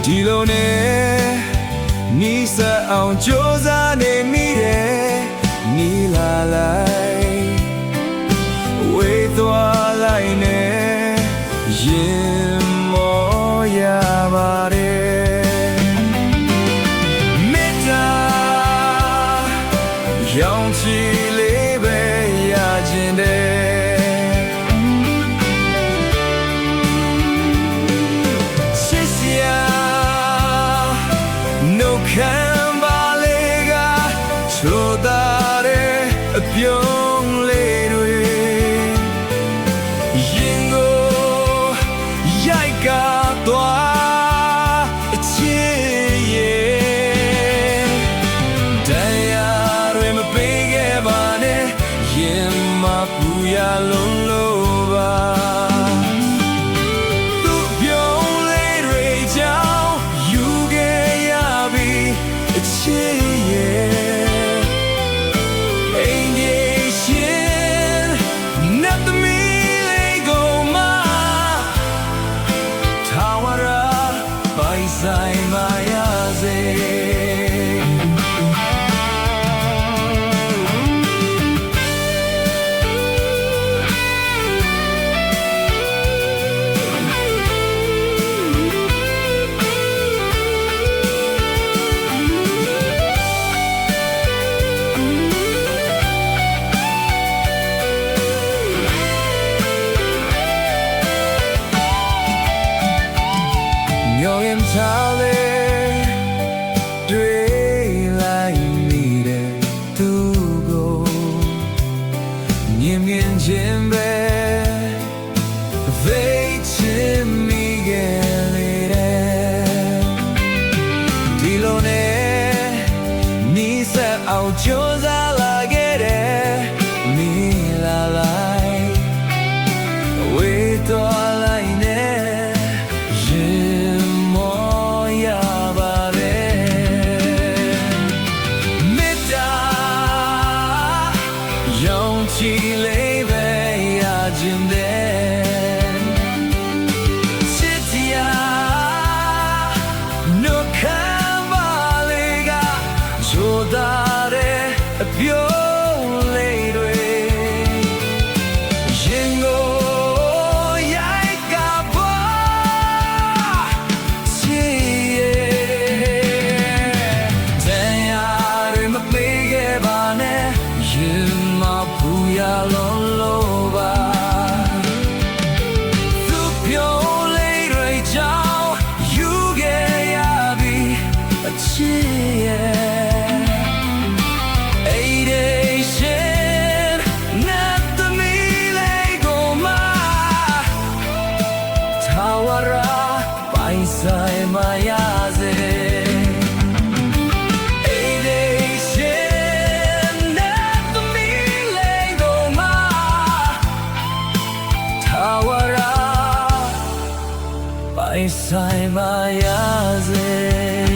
ဒီလိုနဲ့နီးစပ်အောင်ကြိုးစားနေမိတယ်နီးလာလိုက်ဝေးသွားလိုက်နဲ့ရင်မောရပါတယ်မေတ္တာရောင်ချီလေးပဲရခြင်းတဲ့ခံပါလေကချိုတာတဲ့အပြုံးလေးတွေရင်ကိုရိုက်ကသွားအချစ်ရဲ့တရားတွေမပေးခဲ့ပါနဲ့ရင်မပူရလုံးလို့ပါဆိုင်ပါရစေမျောရင်ချလေတွေ့လိုက်မိတဲ့သူကိုမြင်မြင်ချင်းပဲသိချင်မိခဲ့လေတဲ့ဒီလိုနဲ့နီးစပ်အောင်ကြိုးစားလာခဲ့တဲ့မိလာလိုက်ဝေးသွားလိုက်နဲ့ချီလေးပဲရခြင်းတဲ့ချစ်တရားနှုတ်ခံပါလေကချိုတာတဲ့အပြုံးလေးတွေရင်ကိုရိုက်ကပါချစ်ရဲ့တရားတွေမပေးခဲ့ပါနဲ့ရင်မပူရလုံးလို့ပါသူပြုံးလေးတွေကြောင့်ယူခဲ့ရပြီအချစ်ရဲ့အိဒေရှင်နဲ့သမီးလေးကိုမှထာဝရပိုင်ဆိုင်မရစေပိုင်ဆိုင်ပါရစေ